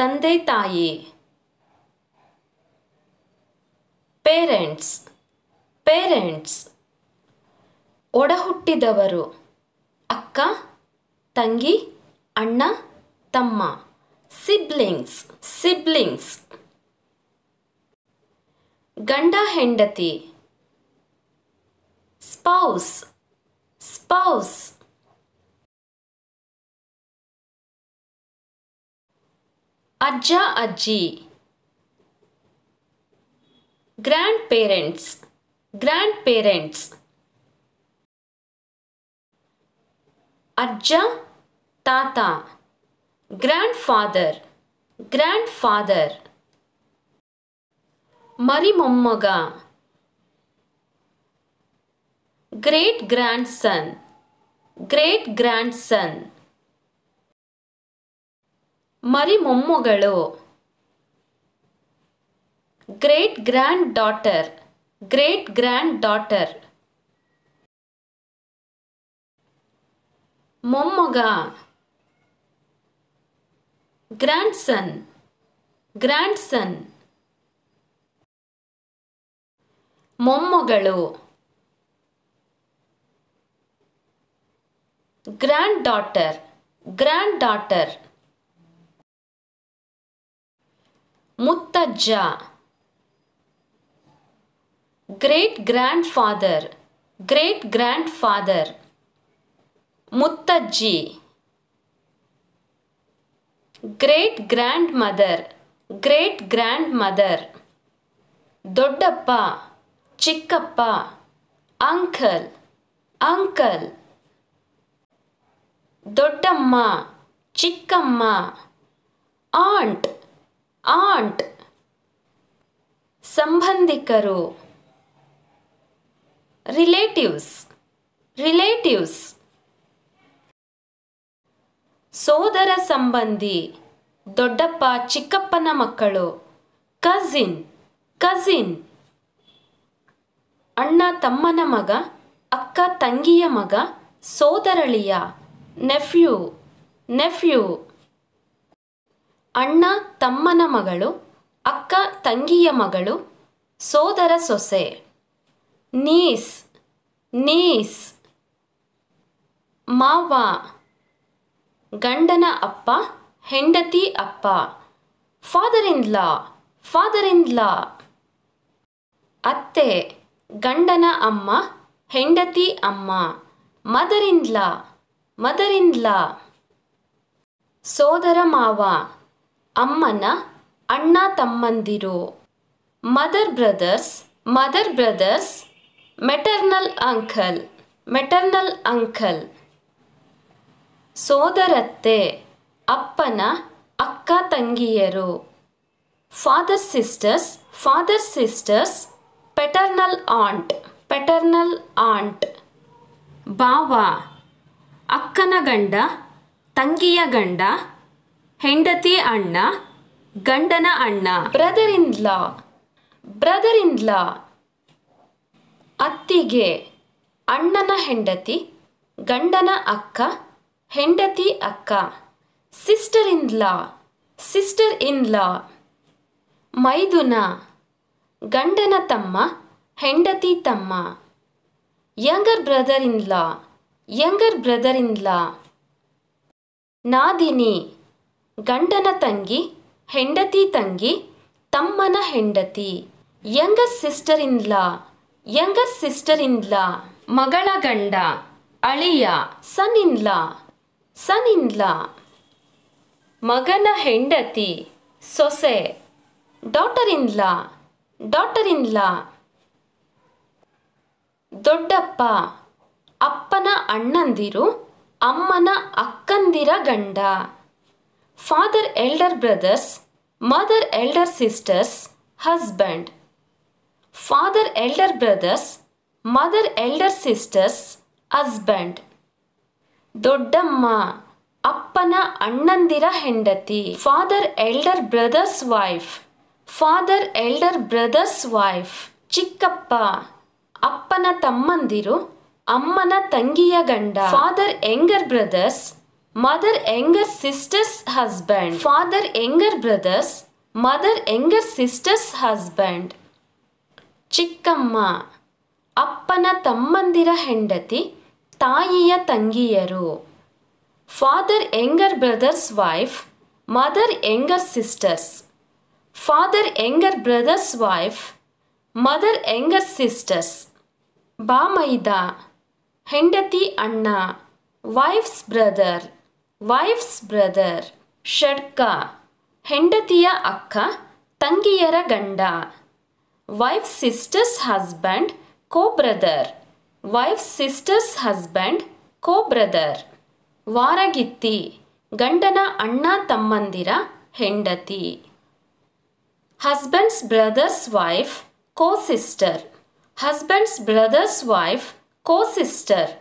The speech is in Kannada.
ತಂದೆ ತಾಯಿ. Parents parents. ಒಡಹುಟ್ಟಿದವರು ಅಕ್ಕ, ತಂಗಿ, ಅಣ್ಣ, ತಮ್ಮ. Siblings siblings. ಗಂಡ ಹೆಂಡತಿ. Spouse spouse. ಅಜ್ಜ ಅಜ್ಜಿ. Grandparents grandparents. ಅಜ್ಜ ತಾತ. Grandfather grandfather. ಮರಿಮೊಮ್ಮಗ. Great grandson great grandson. ಮರಿಮೊಮ್ಮಗಳು. Great granddaughter great granddaughter. ಮೊಮ್ಮಗ. Grandson grandson. ಮೊಮ್ಮಗಳು. Granddaughter granddaughter. ಮುತ್ತಜ್ಜ. Great grandfather great grandfather. ಮುತ್ತಜ್ಜಿ. Great grandmother great grandmother. ದೊಡ್ಡಪ್ಪ ಚಿಕ್ಕಪ್ಪ. Uncle uncle. ದೊಡ್ಡಮ್ಮ ಚಿಕ್ಕಮ್ಮ. Aunt aunt. ಸಂಬಂಧಿಕರು. Relatives relatives. ಸೋದರ ಸಂಬಂಧಿ. ದೊಡ್ಡಪ್ಪ ಚಿಕ್ಕಪ್ಪನ ಮಕ್ಕಳು. Cousin cousin. ಅಣ್ಣ ತಮ್ಮನ ಮಗ, ಅಕ್ಕ ತಂಗಿಯ ಮಗ, ಸೋದರಳಿಯ. Nephew nephew. ಅಣ್ಣ ತಮ್ಮನ ಮಗಳು, ಅಕ್ಕ ತಂಗಿಯ ಮಗಳು, ಸೋದರ ಸೊಸೆ. Niece niece. ಮಾವ. ಗಂಡನ ಅಪ್ಪ, ಹೆಂಡತಿ ಅಪ್ಪ. Father in law father in law. ಅತ್ತೆ. ಗಂಡನ ಅಮ್ಮ, ಹೆಂಡತಿ ಅಮ್ಮ. Mother in law mother in law. ಸೋದರ ಮಾವ. ಅಮ್ಮನ ಅಣ್ಣ ತಮ್ಮಂದಿರು. Mother brothers. Maternal uncle maternal uncle. ಸೋದರತ್ತೆ. ಅಪ್ಪನ ಅಕ್ಕ ತಂಗಿಯರು. Father sisters. Paternal aunt. ಬಾವ. ಅಕ್ಕನ ಗಂಡ, ತಂಗಿಯ ಗಂಡ, ಹೆಂಡತಿ ಅಣ್ಣ, ಗಂಡನ ಅಣ್ಣ. Brother in law. ಅತ್ತಿಗೆ. ಅಣ್ಣನ ಹೆಂಡತಿ, ಗಂಡನ ಅಕ್ಕ, ಹೆಂಡತಿ ಅಕ್ಕ. Sister in law. ಮೈದುನ. ಗಂಡನ ತಮ್ಮ, ಹೆಂಡತಿ ತಮ್ಮ. ಯಂಗರ್ ಬ್ರದರ್ ಇನ್ ಲಾ. ನಾದಿನಿ. ಗಂಡನ ತಂಗಿ, ಹೆಂಡತಿ ತಂಗಿ, ತಮ್ಮನ ಹೆಂಡತಿ. ಯಂಗರ್ ಸಿಸ್ಟರ್ ಇನ್ ಲಾ. ಮಗಳ ಗಂಡ, ಅಳಿಯ. ಸನ್ ಇನ್ ಲಾ. ಮಗನ ಹೆಂಡತಿ, ಸೊಸೆ. ಡಾಟರ್ ಇನ್ ಲಾ. ದೊಡ್ಡಪ್ಪ. ಅಪ್ಪನ ಅಣ್ಣಂದಿರು, ಅಮ್ಮನ ಅಕ್ಕಂದಿರ ಗಂಡ. Father elder brothers, mother elder sisters, husband. Father elder brothers, mother elder sisters, husband. ದೊಡ್ಡಮ್ಮ. ಅಪ್ಪನ ಅಣ್ಣಂದಿರ ಹೆಂಡತಿ. Father elder brothers wife. ಚಿಕ್ಕಪ್ಪ. ಅಪ್ಪನ ತಮ್ಮಂದಿರು, ಅಮ್ಮನ ತಂಗಿಯ ಗಂಡ. Father younger brothers, mother younger sister's husband. Father younger brothers, mother younger sister's husband. ಚಿಕ್ಕಮ್ಮ ಅಪ್ಪನ ತಮ್ಮಂದಿರ ಹೆಂಡತಿ, ತಾಯಿಯ ತಂಗಿಯರು. Father younger brother's wife, mother younger sisters. Father younger brother's wife, mother younger sisters. ಬಾಮೈದ ಹೆಂಡತಿ ಅಣ್ಣ, ವೈಫ್ಸ್ ಬ್ರದರ್, ವೈಫ್ಸ್ ಬ್ರದರ್. ಷಡ್ಕ ಹೆಂಡತಿಯ ಅಕ್ಕ, ತಂಗಿಯರ ಗಂಡ. Wife sister's husband, co brother, wife sister's husband, co brother. ವಾರಗಿತ್ತಿ ಗಂಡನ ಅಣ್ಣ ತಮ್ಮಂದಿರ ಹೆಂಡತಿ. Husband's brother's wife, co sister. Husband's brother's wife, co sister.